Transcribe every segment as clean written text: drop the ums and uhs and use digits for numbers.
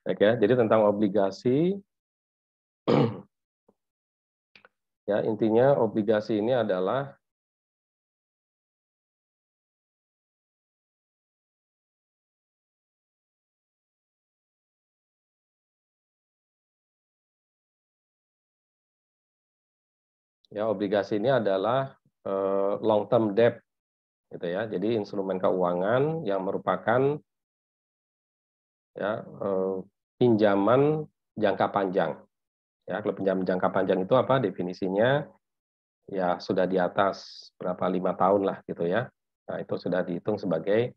Oke, jadi tentang obligasi, ya intinya obligasi ini adalah obligasi ini adalah long term debt, gitu ya. Jadi instrumen keuangan yang merupakan pinjaman jangka panjang. Ya, kalau pinjaman jangka panjang itu apa definisinya? Ya sudah di atas berapa 5 tahun lah gitu ya. Nah itu sudah dihitung sebagai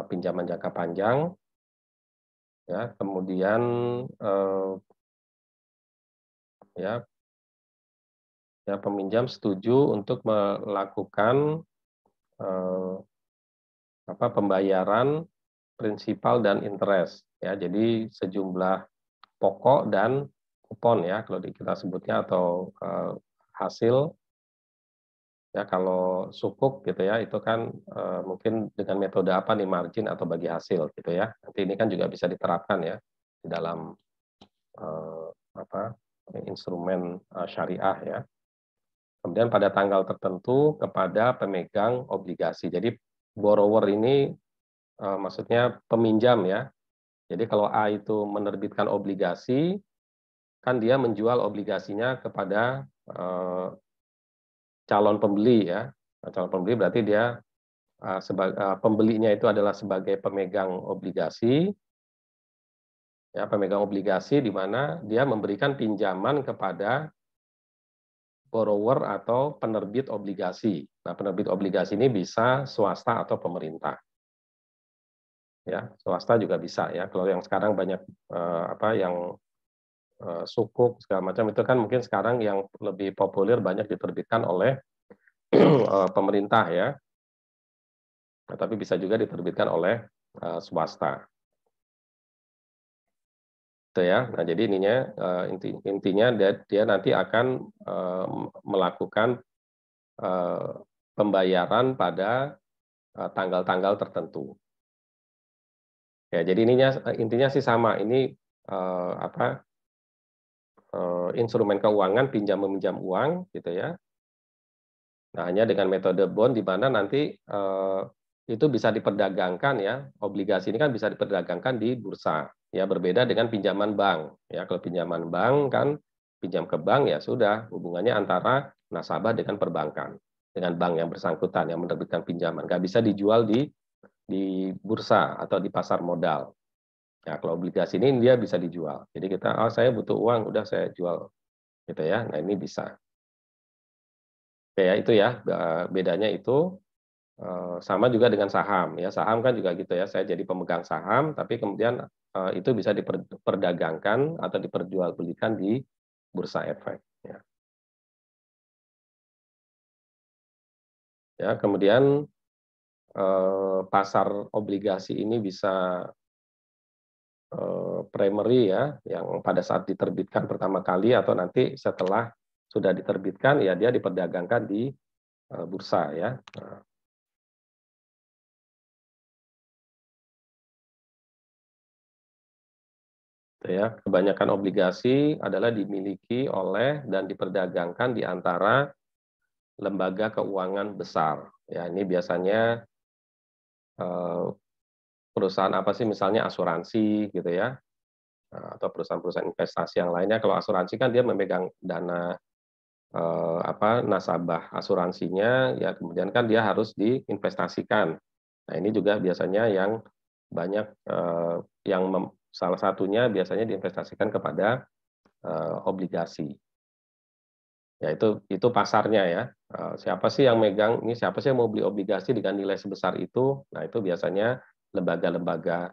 pinjaman jangka panjang. Ya, kemudian ya peminjam setuju untuk melakukan pembayaran prinsipal dan interest ya. Jadi sejumlah pokok dan kupon ya kalau kita sebutnya atau hasil ya. Kalau sukuk gitu ya itu kan mungkin dengan metode apa nih, margin atau bagi hasil gitu ya. Nanti ini kan juga bisa diterapkan ya di dalam eh, apa instrumen syariah ya. Kemudian pada tanggal tertentu kepada pemegang obligasi. Jadi borrower ini maksudnya peminjam ya. Jadi kalau A itu menerbitkan obligasi, kan dia menjual obligasinya kepada calon pembeli ya. Nah, calon pembeli berarti dia pembelinya itu adalah sebagai pemegang obligasi, ya pemegang obligasi di mana dia memberikan pinjaman kepada borrower atau penerbit obligasi. Nah, penerbit obligasi ini bisa swasta atau pemerintah. Ya, swasta juga bisa ya. Kalau yang sekarang banyak yang sukuk segala macam itu kan mungkin sekarang yang lebih populer banyak diterbitkan oleh pemerintah ya. Nah, tapi bisa juga diterbitkan oleh swasta. Itu ya. Nah, jadi intinya dia nanti akan melakukan pembayaran pada tanggal-tanggal tertentu. Ya, jadi intinya sih sama. Ini instrumen keuangan pinjam meminjam uang gitu ya. Nah, hanya dengan metode bond di mana nanti itu bisa diperdagangkan ya. Obligasi ini kan bisa diperdagangkan di bursa. Ya, berbeda dengan pinjaman bank. Ya, kalau pinjaman bank kan pinjam ke bank ya sudah hubungannya antara nasabah dengan perbankan, dengan bank yang bersangkutan yang menerbitkan pinjaman. Nggak bisa dijual di bursa atau di pasar modal. Ya, kalau obligasi ini dia bisa dijual. Jadi kita, saya butuh uang, udah saya jual gitu ya. Nah, ini bisa. Kayak itu ya, bedanya itu sama juga dengan saham ya. Saham kan juga gitu ya. Saya jadi pemegang saham, tapi kemudian itu bisa diperdagangkan atau diperjualbelikan di bursa efek. Ya, ya kemudian pasar obligasi ini bisa primary ya, yang pada saat diterbitkan pertama kali atau nanti setelah sudah diterbitkan ya dia diperdagangkan di bursa ya. Ya, kebanyakan obligasi adalah dimiliki oleh dan diperdagangkan di antara lembaga keuangan besar. Ya, ini biasanya eh, perusahaan apa sih, misalnya asuransi gitu ya, atau perusahaan-perusahaan investasi yang lainnya. Kalau asuransi kan dia memegang dana nasabah asuransinya, ya kemudian kan dia harus diinvestasikan. Nah, ini juga biasanya yang banyak salah satunya biasanya diinvestasikan kepada obligasi. Ya itu pasarnya ya. Siapa sih yang megang ini? Siapa sih yang mau beli obligasi dengan nilai sebesar itu? Nah, itu biasanya lembaga-lembaga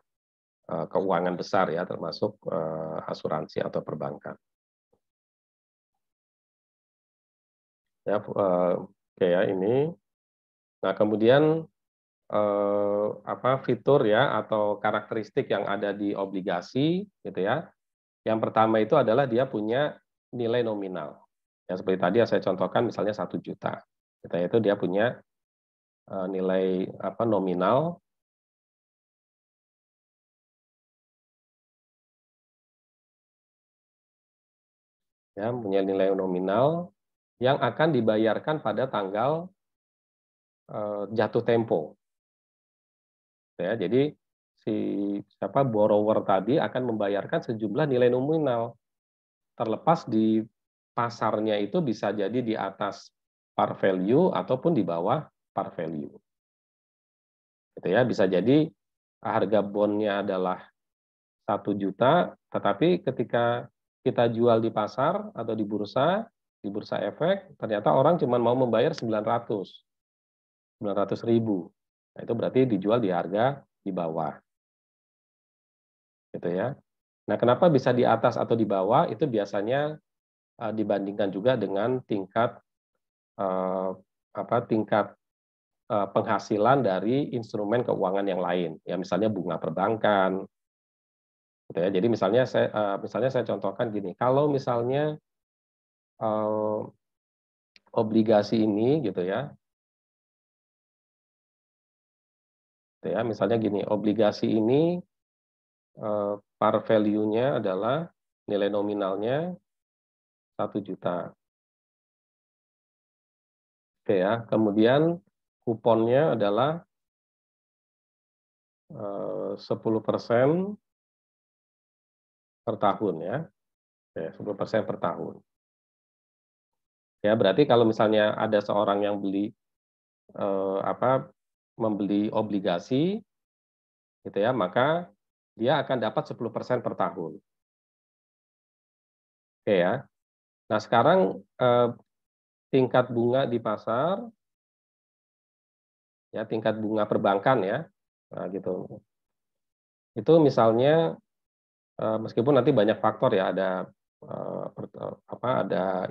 keuangan besar ya, termasuk asuransi atau perbankan. Ya, oke ya ini. Nah, kemudian fitur ya atau karakteristik yang ada di obligasi gitu ya. Yang pertama itu adalah dia punya nilai nominal. Ya, seperti tadi yang saya contohkan misalnya 1 juta. Gitu ya, itu dia punya nilai nominal ya, punya nilai nominal yang akan dibayarkan pada tanggal jatuh tempo. Ya, jadi si borrower tadi akan membayarkan sejumlah nilai nominal, terlepas di pasarnya itu bisa jadi di atas par value ataupun di bawah par value. Gitu ya, bisa jadi harga bondnya adalah 1 juta, tetapi ketika kita jual di pasar atau di bursa efek, ternyata orang cuma mau membayar 900 ribu. Nah, itu berarti dijual di harga di bawah. Gitu ya. Nah, kenapa bisa di atas atau di bawah? Itu biasanya dibandingkan juga dengan tingkat penghasilan dari instrumen keuangan yang lain. Ya, misalnya bunga perbankan. Gitu ya. Jadi misalnya saya contohkan gini, kalau misalnya obligasi ini gitu ya, misalnya gini, obligasi ini par value-nya adalah nilai nominalnya 1 juta. Oke ya, kemudian kuponnya adalah 10% per tahun ya. Oke, 10% per tahun. Ya, berarti kalau misalnya ada seorang yang membeli obligasi gitu ya, maka dia akan dapat 10% per tahun. Oke ya. Nah, sekarang tingkat bunga di pasar, ya tingkat bunga perbankan ya, nah, gitu. Itu misalnya meskipun nanti banyak faktor ya, ada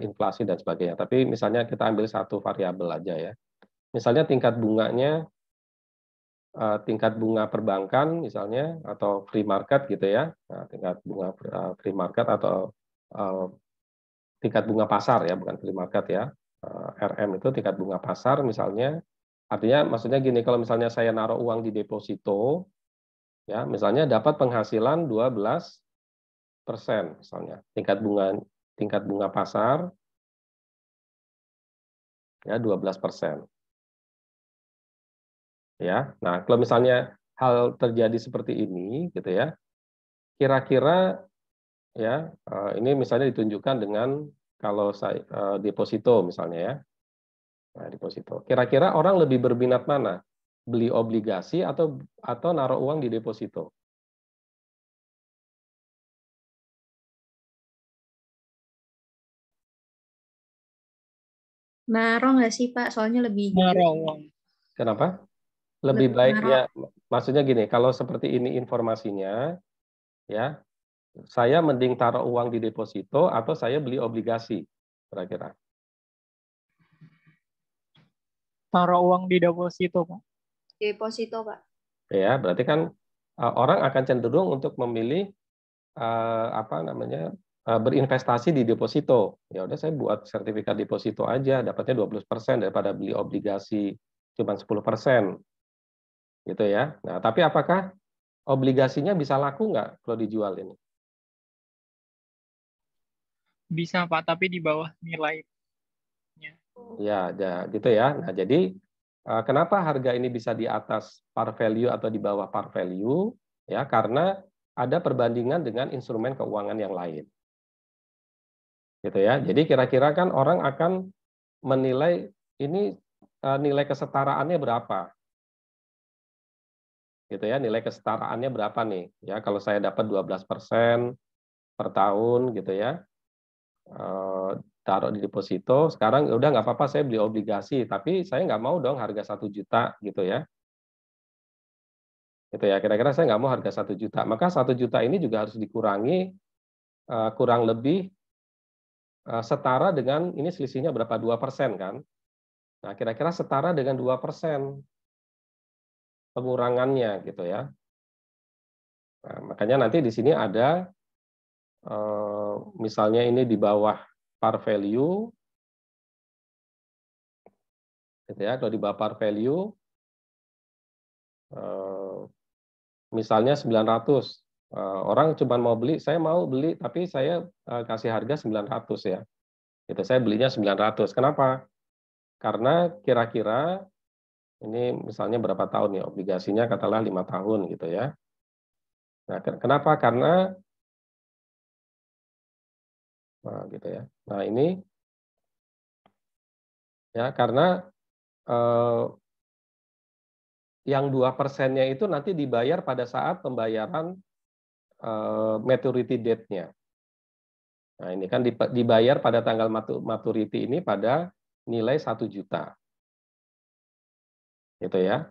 inflasi dan sebagainya. Tapi misalnya kita ambil satu variabel aja ya. Misalnya tingkat bunga perbankan misalnya atau free market gitu ya. Nah, tingkat bunga free market atau tingkat bunga pasar ya, bukan free market ya. RM itu tingkat bunga pasar misalnya. Artinya maksudnya gini, kalau misalnya saya naruh uang di deposito ya, misalnya dapat penghasilan 12% misalnya. Tingkat bunga pasar ya 12%. Ya. Nah, kalau misalnya hal terjadi seperti ini gitu ya, kira-kira ya ini misalnya ditunjukkan dengan kalau saya deposito misalnya ya. Nah, deposito. Kira-kira orang lebih berminat mana? Beli obligasi atau naruh uang di deposito? Naruh nggak sih Pak? Soalnya lebih gede. Naruh uang. Kenapa? Lebih Lebih baik naruh. ya, maksudnya gini, kalau seperti ini informasinya ya, saya mending taruh uang di deposito atau saya beli obligasi kira-kira. Taruh uang di deposito, Pak. Deposito Pak. Ya, berarti kan orang akan cenderung untuk memilih berinvestasi di deposito. Ya udah saya buat sertifikat deposito aja, dapatnya 12% daripada beli obligasi cuma 10%. Gitu ya. Nah, tapi apakah obligasinya bisa laku nggak kalau dijual ini? Bisa, Pak, tapi di bawah nilainya. Ya, gitu ya. Nah, jadi kenapa harga ini bisa di atas par value atau di bawah par value? Ya, karena ada perbandingan dengan instrumen keuangan yang lain. Gitu ya. Jadi kira-kira kan orang akan menilai ini nilai kesetaraannya berapa? Gitu ya, nilai kesetaraannya berapa nih? Ya, kalau saya dapat 12% per tahun gitu ya. Taruh di deposito, sekarang udah nggak apa-apa saya beli obligasi, tapi saya nggak mau dong harga 1 juta gitu ya. Gitu ya, kira-kira saya nggak mau harga 1 juta. Maka 1 juta ini juga harus dikurangi kurang lebih setara dengan, ini selisihnya berapa? 2% kan? Nah, kira-kira setara dengan 2% pengurangannya gitu ya. Nah, makanya nanti di sini ada misalnya ini di bawah par value gitu ya. Kalau di bawah par value misalnya 900. Orang cuma mau beli, saya mau beli, tapi saya kasih harga 900 ya. Itu saya belinya 900. Kenapa? Karena kira-kira ini misalnya berapa tahun ya obligasinya, katakanlah 5 tahun gitu ya. Nah, kenapa? Karena gitu ya. Nah, ini ya karena yang 2%-nya itu nanti dibayar pada saat pembayaran maturity date-nya. Nah, ini kan dibayar pada tanggal maturity ini pada nilai 1 juta. Gitu ya.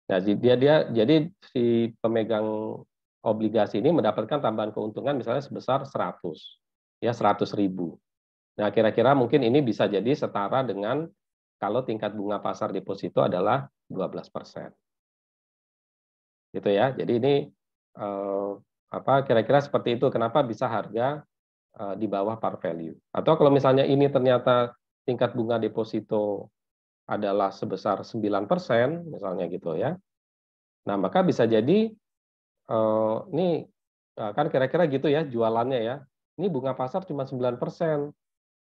Nah, jadi si pemegang obligasi ini mendapatkan tambahan keuntungan misalnya sebesar 100, ya 100.000. Nah, kira-kira mungkin ini bisa jadi setara dengan kalau tingkat bunga pasar deposito adalah 12%. Gitu ya. Jadi ini kira-kira seperti itu. Kenapa bisa harga di bawah par value? Atau kalau misalnya ini ternyata tingkat bunga deposito adalah sebesar 9%, misalnya gitu ya. Nah, maka bisa jadi ini kan kira-kira gitu ya jualannya ya. Ini bunga pasar cuma 9%.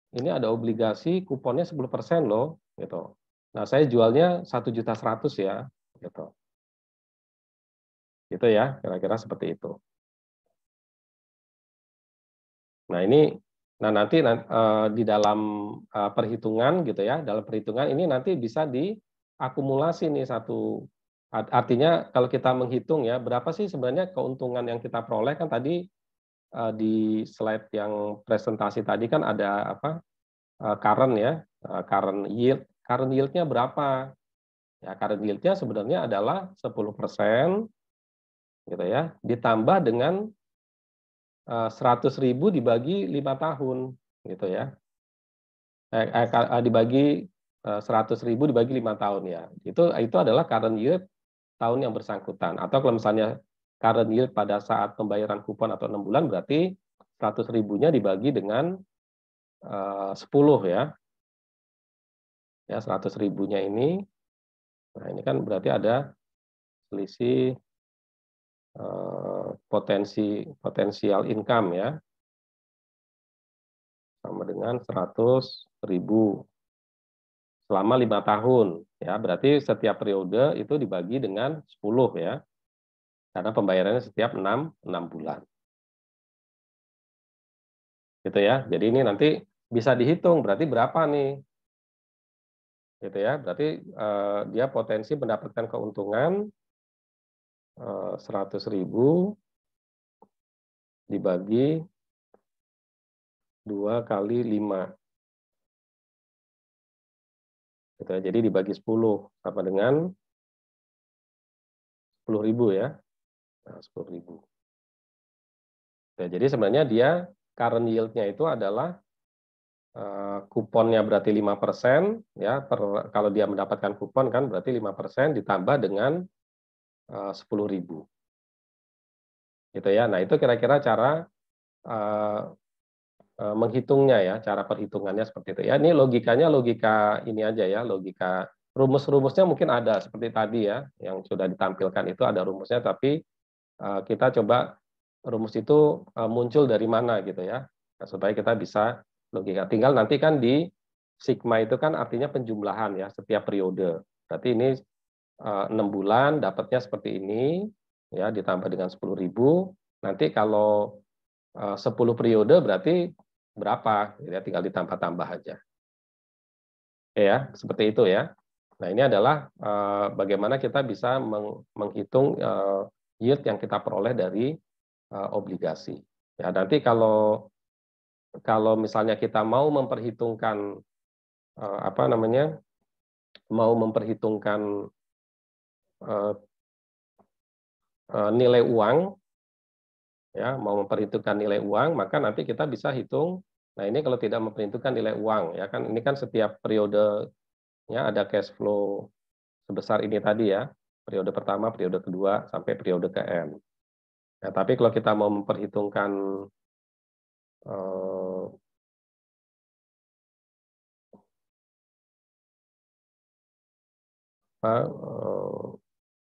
Ini ada obligasi kuponnya 10% loh, gitu. Nah, saya jualnya 1.100.000 ya, gitu. Gitu ya, kira-kira seperti itu. Nah, nanti di dalam perhitungan gitu ya, dalam perhitungan ini nanti bisa diakumulasi nih artinya kalau kita menghitung ya, berapa sih sebenarnya keuntungan yang kita peroleh kan tadi di slide yang presentasi tadi kan ada current ya, current yield-nya berapa? Ya, current yield-nya sebenarnya adalah 10% gitu ya, ditambah dengan 100.000 dibagi 5 tahun gitu ya. Dibagi 100.000 dibagi 5 tahun ya. Itu adalah current yield tahun yang bersangkutan. Atau kalau misalnya current yield pada saat pembayaran kupon atau 6 bulan berarti 100.000-nya dibagi dengan 10 ya. Ya, 100.000-nya ini, nah ini kan berarti ada selisih potensial income ya, sama dengan 100.000 selama 5 tahun. Ya, berarti setiap periode itu dibagi dengan 10 ya, karena pembayarannya setiap 6 bulan. Gitu ya. Jadi ini nanti bisa dihitung berarti berapa nih. Gitu ya. Berarti dia potensi mendapatkan keuntungan 100.000 dibagi 2 kali 5. Gitu ya. Jadi dibagi 10 sama dengan 10.000 ya. Nah, 10.000. Ya, jadi sebenarnya dia current yield-nya itu adalah kuponnya berarti 5% ya, kalau dia mendapatkan kupon kan berarti 5% ditambah dengan 10.000. Gitu ya. Nah, itu kira-kira cara menghitungnya ya, cara perhitungannya seperti itu. Ya, ini logikanya logika ini aja ya, logika rumus-rumusnya mungkin ada seperti tadi ya, yang sudah ditampilkan itu ada rumusnya, tapi kita coba rumus itu muncul dari mana gitu ya, supaya kita bisa logika. Tinggal nanti kan di sigma itu kan artinya penjumlahan ya setiap periode. Berarti ini 6 bulan dapatnya seperti ini ya, ditambah dengan 10.000. Nanti kalau 10 periode berarti berapa? Ya, tinggal ditambah-tambah aja. Oke ya, seperti itu ya. Nah, ini adalah bagaimana kita bisa menghitung yield yang kita peroleh dari obligasi. Ya, nanti kalau misalnya kita mau memperhitungkan nilai uang ya, mau memperhitungkan nilai uang, maka nanti kita bisa hitung. Nah, ini kalau tidak memperhitungkan nilai uang ya kan ini kan setiap periodenya ada cash flow sebesar ini tadi ya. Periode pertama, periode kedua sampai periode ke N. Nah, tapi kalau kita mau memperhitungkan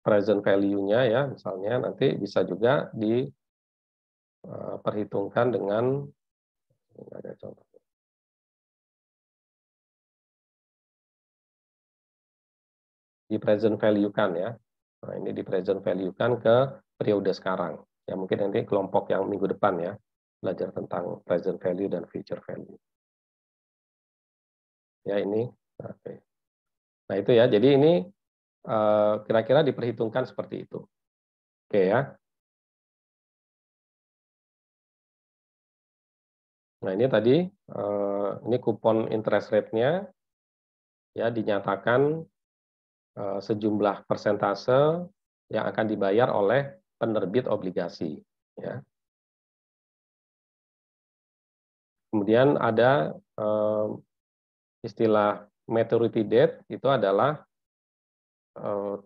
present value-nya ya, misalnya nanti bisa juga diperhitungkan dengan, ada contoh. Di present value-kan ya. Nah, ini di present value-kan ke periode sekarang. Ya mungkin nanti kelompok yang minggu depan ya, belajar tentang present value dan future value. Ya ini, oke. Nah itu ya, jadi ini kira-kira diperhitungkan seperti itu. Oke ya. Nah ini tadi, ini kupon interest rate-nya, ya dinyatakan sejumlah persentase yang akan dibayar oleh penerbit obligasi. Ya. Kemudian ada istilah maturity date, itu adalah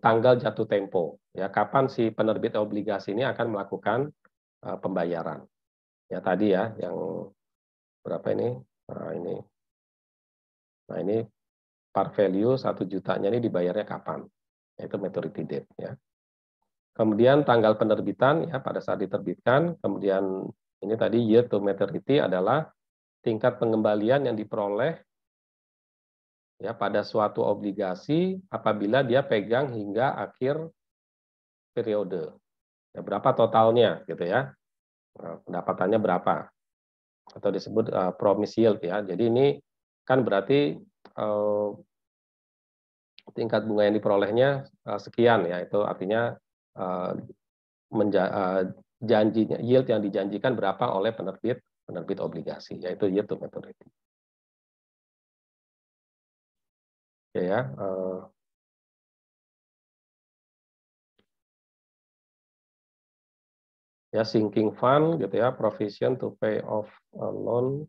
tanggal jatuh tempo. Ya, kapan si penerbit obligasi ini akan melakukan pembayaran. Ya tadi ya, yang berapa ini? Nah ini par value 1 jutanya ini dibayarnya kapan? Itu maturity date ya. Kemudian tanggal penerbitan ya pada saat diterbitkan, kemudian ini tadi yield to maturity adalah tingkat pengembalian yang diperoleh ya pada suatu obligasi apabila dia pegang hingga akhir periode. Ya, berapa totalnya gitu ya. Pendapatannya berapa? Atau disebut promise yield ya. Jadi ini kan berarti tingkat bunga yang diperolehnya sekian ya, itu artinya janjinya yield yang dijanjikan berapa oleh penerbit obligasi, yaitu yield to maturity. Oke ya. Ya sinking fund gitu ya, provision to pay off a loan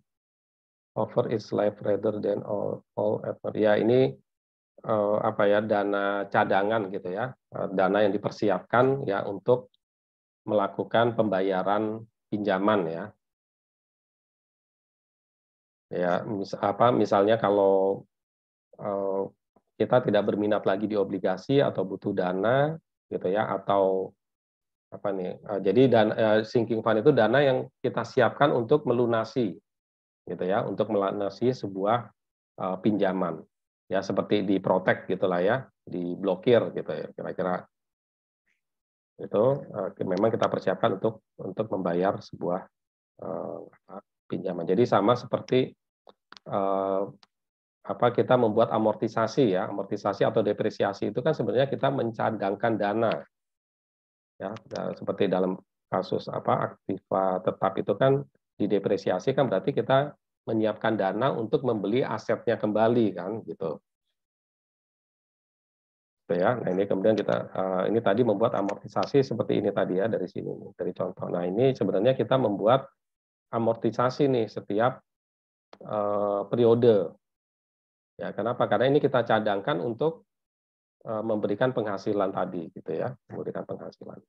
over its life rather than all effort. Ya ini apa ya, dana cadangan gitu ya, dana yang dipersiapkan ya untuk melakukan pembayaran pinjaman ya. Ya misalnya kalau kita tidak berminat lagi di obligasi atau butuh dana gitu ya, atau apa nih, jadi sinking fund itu dana yang kita siapkan untuk melunasi gitu ya, untuk melunasi sebuah pinjaman ya, seperti di protect gitulah ya, diblokir gitu ya, kira-kira itu memang kita persiapkan untuk membayar sebuah pinjaman. Jadi sama seperti kita membuat amortisasi ya, amortisasi atau depresiasi itu kan sebenarnya kita mencadangkan dana ya, seperti dalam kasus aktiva tetap itu kan didepresiasi kan berarti kita menyiapkan dana untuk membeli asetnya kembali kan gitu. Ya, nah ini kemudian kita ini tadi membuat amortisasi seperti ini tadi ya, dari sini dari contoh. Nah ini sebenarnya kita membuat amortisasi nih setiap periode. Ya, kenapa? Karena ini kita cadangkan untuk memberikan penghasilan tadi gitu ya, memberikan penghasilan.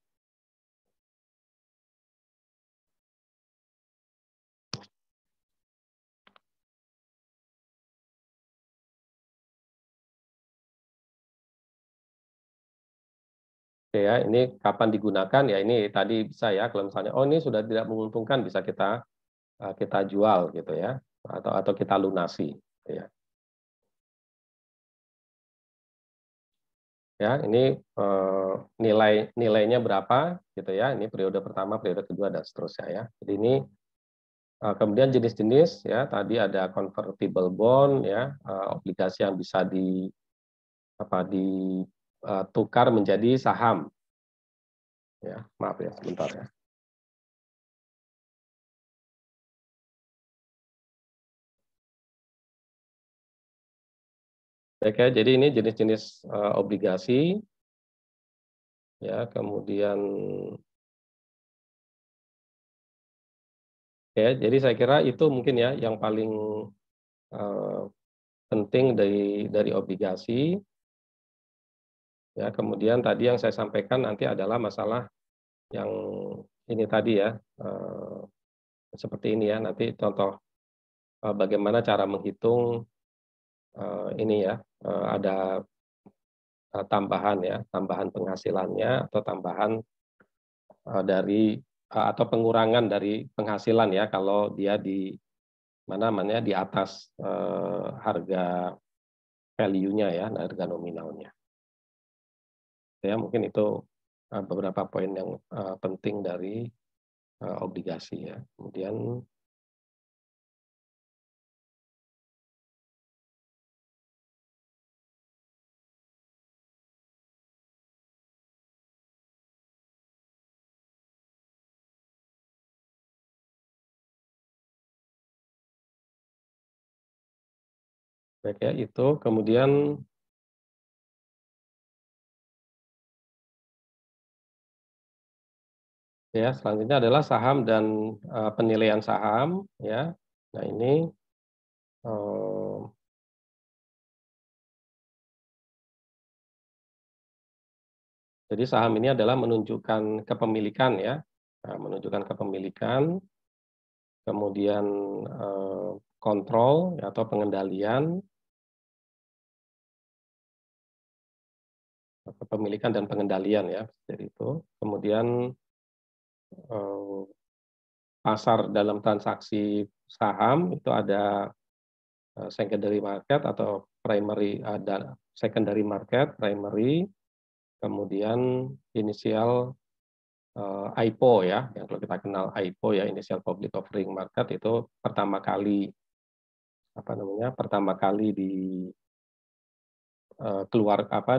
Oke ya, ini kapan digunakan ya, ini tadi bisa ya, kalau misalnya oh ini sudah tidak menguntungkan bisa kita jual gitu ya, atau kita lunasi gitu ya. Ya, ini nilainya berapa gitu ya, ini periode pertama, periode kedua dan seterusnya ya. Jadi ini kemudian jenis-jenis ya, tadi ada convertible bond ya, obligasi yang bisa ditukar menjadi saham. Ya, maaf ya sebentar ya. Oke, jadi ini jenis-jenis obligasi ya, kemudian ya, jadi saya kira itu mungkin ya yang paling penting dari obligasi. Ya, kemudian tadi yang saya sampaikan nanti adalah masalah yang ini tadi ya, seperti ini ya, nanti contoh bagaimana cara menghitung ini ya, ada tambahan ya, tambahan penghasilannya atau tambahan dari atau pengurangan dari penghasilan ya kalau dia di mana namanya di atas harga value-nya ya, harga nominalnya. Ya mungkin itu beberapa poin yang penting dari obligasi ya. Kemudian baik ya itu, kemudian ya selanjutnya adalah saham dan penilaian saham ya. Nah ini jadi saham ini adalah menunjukkan kepemilikan ya, menunjukkan kepemilikan, kemudian kontrol ya, atau pengendalian, kepemilikan dan pengendalian ya, jadi itu. Kemudian pasar dalam transaksi saham itu ada secondary market atau primary, ada secondary market, primary, kemudian inisial IPO ya, yang kalau kita kenal IPO ya, initial public offering market, itu pertama kali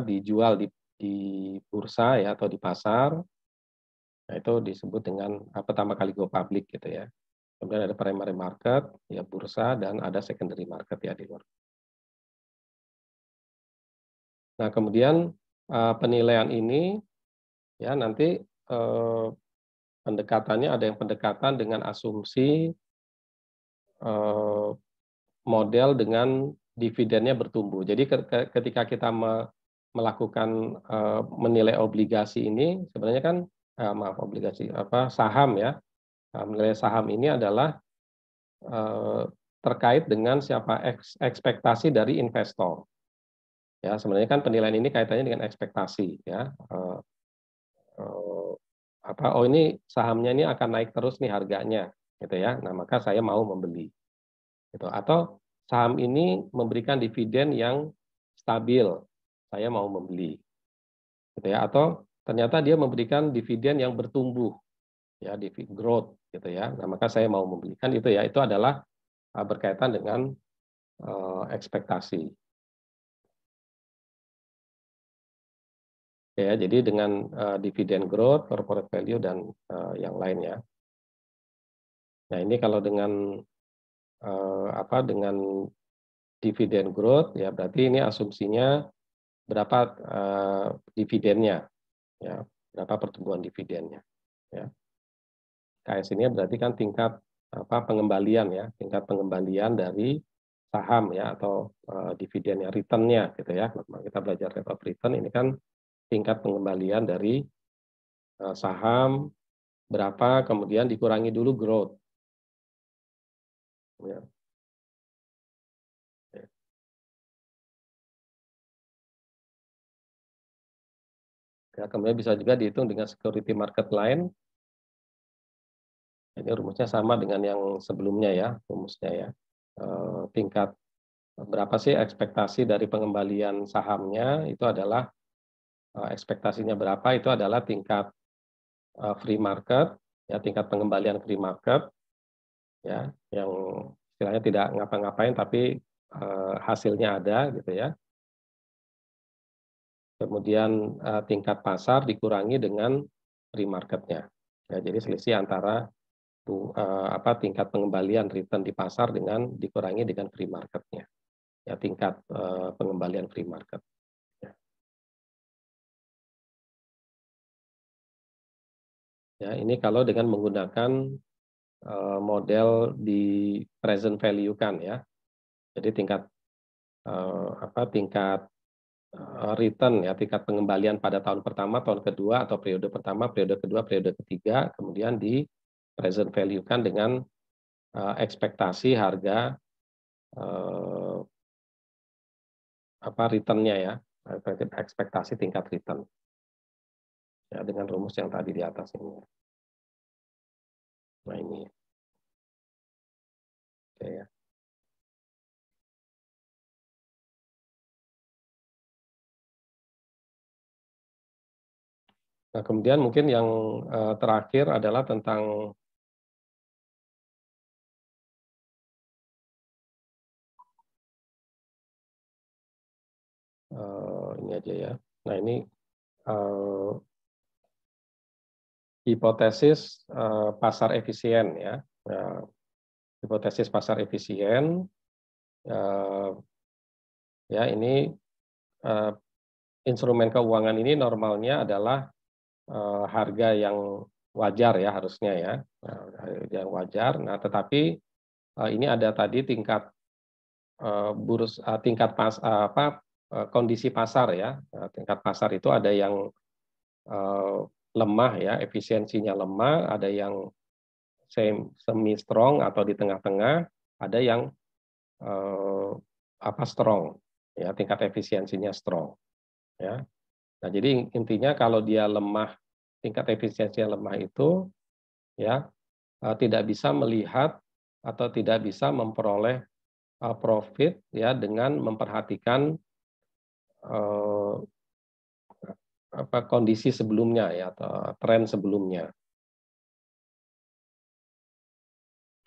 dijual di bursa ya atau di pasar. Nah, itu disebut dengan pertama kali go public gitu ya. Kemudian ada primary market ya, bursa, dan ada secondary market ya di luar. Nah, kemudian penilaian ini ya nanti pendekatannya ada yang pendekatan dengan asumsi model dengan dividennya bertumbuh. Jadi ketika kita melakukan menilai obligasi ini, sebenarnya kan saham ya, menilai saham ini adalah terkait dengan siapa ekspektasi dari investor. Ya, sebenarnya kan penilaian ini kaitannya dengan ekspektasi ya. Oh ini sahamnya ini akan naik terus nih harganya gitu ya. Nah, maka saya mau membeli. Gitu. Atau saham ini memberikan dividen yang stabil, saya mau membeli. Gitu ya. Atau ternyata dia memberikan dividen yang bertumbuh ya, dividen growth gitu ya. Nah, maka saya mau membeli. Kan itu ya, itu adalah berkaitan dengan ekspektasi. Ya, jadi dengan dividen growth, corporate value, dan yang lainnya. Nah, ini kalau dengan dengan dividen growth ya, berarti ini asumsinya berapa dividennya ya, berapa pertumbuhan dividennya ya. KS ini berarti kan tingkat pengembalian ya, tingkat pengembalian dari saham ya, atau dividennya, returnnya gitu ya. Kalau kita belajar rate of return, ini kan tingkat pengembalian dari saham berapa, kemudian dikurangi dulu growth ya. Ya, kemudian bisa juga dihitung dengan security market line. Ini rumusnya sama dengan yang sebelumnya ya, rumusnya ya. Tingkat berapa sih ekspektasi dari pengembalian sahamnya, itu adalah ekspektasinya berapa, itu adalah tingkat free market ya, tingkat pengembalian free market ya, yang istilahnya tidak ngapa-ngapain tapi hasilnya ada gitu ya. Kemudian tingkat pasar dikurangi dengan free marketnya ya, jadi selisih antara tingkat pengembalian return di pasar dengan dikurangi dengan free marketnya ya, tingkat pengembalian free market ya. Ini kalau dengan menggunakan model di present value kan ya, jadi tingkat tingkat return ya, tingkat pengembalian pada tahun pertama, tahun kedua, atau periode pertama, periode kedua, periode ketiga, kemudian di present value kan dengan ekspektasi harga returnnya ya, ekspektasi tingkat return. Ya, dengan rumus yang tadi di atas ini. Nah, ini. Oke, ya. Nah, kemudian mungkin yang terakhir adalah tentang ini aja ya. Nah, ini hipotesis pasar efisien ya. Nah, hipotesis pasar efisien ya ini instrumen keuangan ini normalnya adalah harga yang wajar ya harusnya ya, yang wajar. Nah, tetapi ini ada tadi tingkat kondisi pasar ya. Tingkat pasar itu ada yang lemah ya, efisiensinya lemah, ada yang semi strong atau di tengah-tengah, ada yang strong ya, tingkat efisiensinya strong ya. Nah, jadi intinya kalau dia lemah, tingkat efisiensinya lemah itu ya tidak bisa melihat atau tidak bisa memperoleh profit ya dengan memperhatikan kondisi sebelumnya ya atau tren sebelumnya.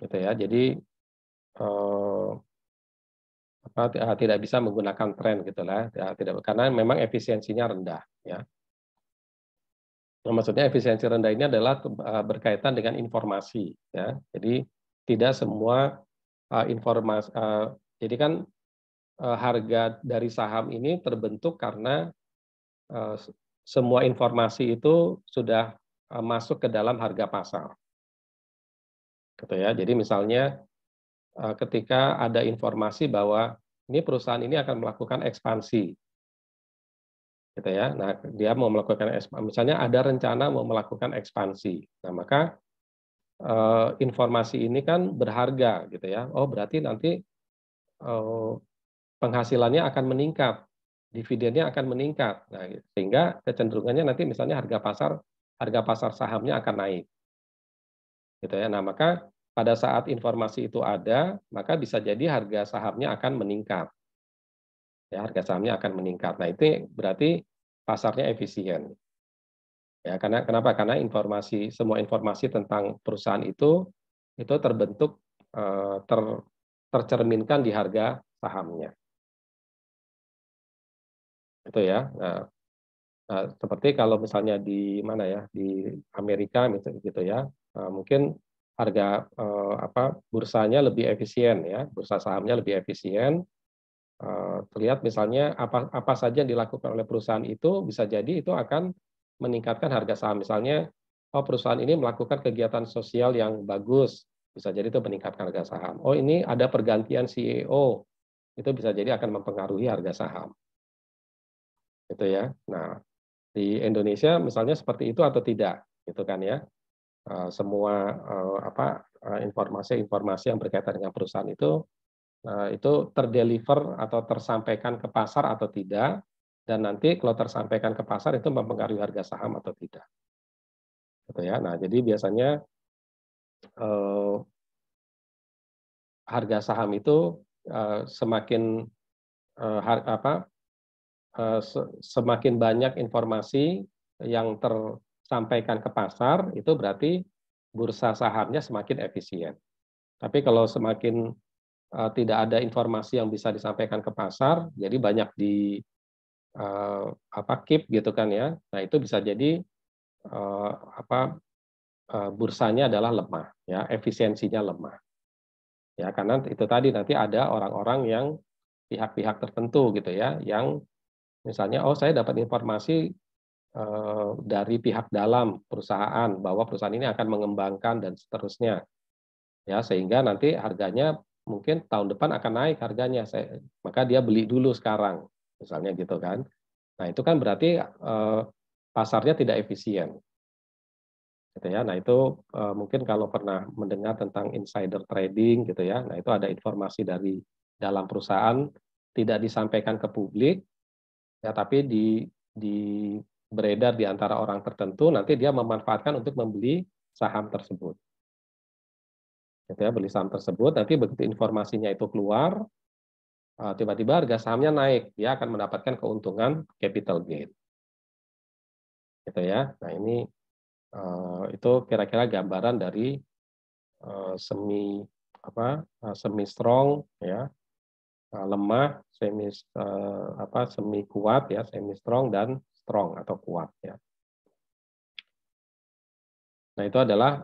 Gitu ya. Jadi tidak bisa menggunakan tren gitulah ya, tidak, karena memang efisiensinya rendah ya. Nah, maksudnya efisiensi rendah ini adalah berkaitan dengan informasi ya. Jadi tidak semua informasi jadi kan harga dari saham ini terbentuk karena semua informasi itu sudah masuk ke dalam harga pasar. Gitu ya. Jadi misalnya ketika ada informasi bahwa ini perusahaan ini akan melakukan ekspansi, gitu ya. Nah, dia mau melakukan ekspansi, misalnya ada rencana mau melakukan ekspansi. Nah, maka informasi ini kan berharga, gitu ya. Oh, berarti nanti penghasilannya akan meningkat, dividennya akan meningkat. Nah, sehingga kecenderungannya nanti misalnya harga pasar sahamnya akan naik, gitu ya. Nah, maka pada saat informasi itu ada, maka bisa jadi harga sahamnya akan meningkat. Ya, harga sahamnya akan meningkat. Nah, itu berarti pasarnya efisien. Ya, kenapa? Karena semua informasi tentang perusahaan itu terbentuk tercerminkan di harga sahamnya. Itu ya. Nah, seperti kalau misalnya di mana ya, di Amerika misalnya gitu ya, mungkin harga bursanya lebih efisien ya, bursa sahamnya lebih efisien. Terlihat misalnya apa saja yang dilakukan oleh perusahaan itu bisa jadi itu akan meningkatkan harga saham. Misalnya, perusahaan ini melakukan kegiatan sosial yang bagus, bisa jadi itu meningkatkan harga saham. Oh, ini ada pergantian CEO, itu bisa jadi akan mempengaruhi harga saham. Gitu ya. Nah, di Indonesia misalnya seperti itu atau tidak, gitu kan ya. Semua informasi-informasi yang berkaitan dengan perusahaan itu terdeliver atau tersampaikan ke pasar atau tidak, dan nanti kalau tersampaikan ke pasar itu mempengaruhi harga saham atau tidak. Gitu ya. Nah, jadi biasanya harga saham itu semakin semakin banyak informasi yang tersampaikan ke pasar, itu berarti bursa sahamnya semakin efisien. Tapi kalau semakin tidak ada informasi yang bisa disampaikan ke pasar, jadi banyak keep gitu kan ya. Nah, itu bisa jadi bursanya adalah lemah ya, efisiensinya lemah. Ya, karena itu tadi nanti ada orang-orang yang pihak-pihak tertentu gitu ya, yang misalnya saya dapat informasi dari pihak dalam perusahaan bahwa perusahaan ini akan mengembangkan dan seterusnya. Ya, sehingga nanti harganya mungkin tahun depan akan naik harganya. Maka dia beli dulu sekarang. Misalnya gitu kan. Nah, itu kan berarti pasarnya tidak efisien. Gitu ya. Nah, itu mungkin kalau pernah mendengar tentang insider trading gitu ya. Nah, itu ada informasi dari dalam perusahaan tidak disampaikan ke publik. ya, tapi beredar di antara orang tertentu, nanti dia memanfaatkan untuk membeli saham tersebut. Gitu ya, beli saham tersebut, nanti begitu informasinya itu keluar, tiba-tiba harga sahamnya naik, dia akan mendapatkan keuntungan capital gain. Gitu ya. Nah, ini itu kira-kira gambaran dari semi strong, ya, lemah, semi kuat, ya, semi strong dan strong atau kuat, ya. Nah, itu adalah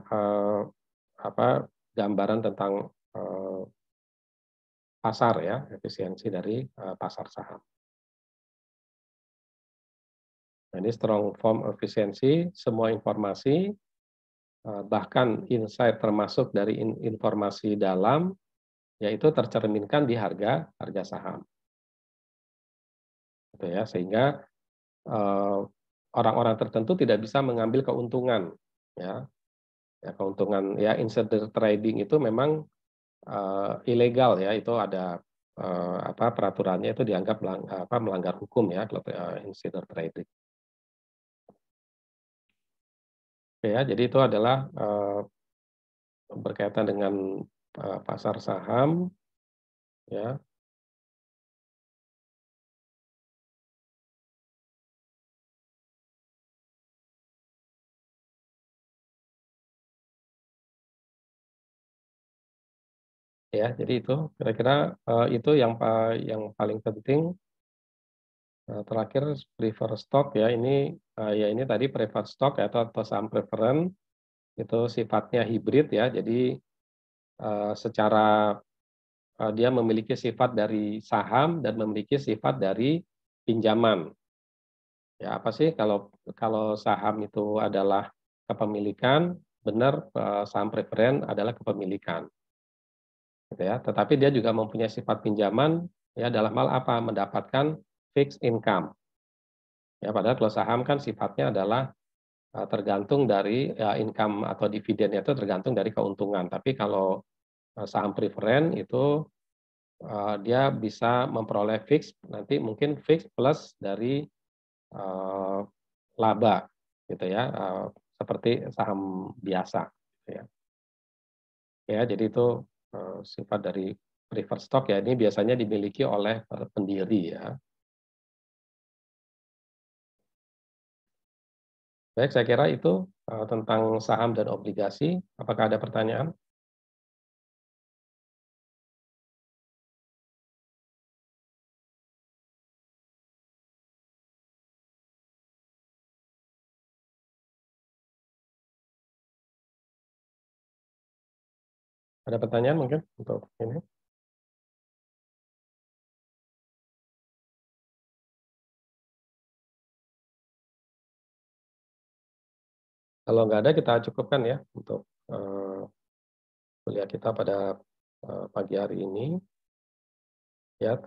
gambaran tentang pasar, ya, efisiensi dari pasar saham. Nah, ini strong form efisiensi, semua informasi, bahkan insight termasuk dari informasi dalam, yaitu tercerminkan di harga saham. Gitu ya, sehingga orang-orang tertentu tidak bisa mengambil keuntungan, ya. Ya, keuntungan, ya, insider trading itu memang ilegal, ya, itu ada peraturannya itu dianggap melanggar hukum, ya, insider trading. Ya, jadi itu adalah berkaitan dengan pasar saham, ya. Ya, jadi itu kira-kira itu yang paling penting. Terakhir prefer stock, ya, ini ya, ini tadi preferred stock, ya, atau saham preferen itu sifatnya hibrid, ya. Jadi secara dia memiliki sifat dari saham dan memiliki sifat dari pinjaman. Ya, apa sih kalau saham itu adalah kepemilikan, benar, saham preferen adalah kepemilikan. Gitu ya. Tetapi dia juga mempunyai sifat pinjaman, ya, dalam hal apa? Mendapatkan fixed income. Ya, padahal kalau saham kan sifatnya adalah tergantung dari income atau dividennya itu tergantung dari keuntungan. Tapi kalau saham preferen itu dia bisa memperoleh fix, nanti mungkin fix plus dari laba, gitu ya, seperti saham biasa, gitu ya. Ya, jadi itu sifat dari preferred stock, ya, ini biasanya dimiliki oleh pendiri, ya. Baik, saya kira itu tentang saham dan obligasi. Apakah ada pertanyaan? Ada pertanyaan mungkin untuk ini? Kalau nggak ada, kita cukupkan, ya, untuk kuliah kita pada pagi hari ini. Ya,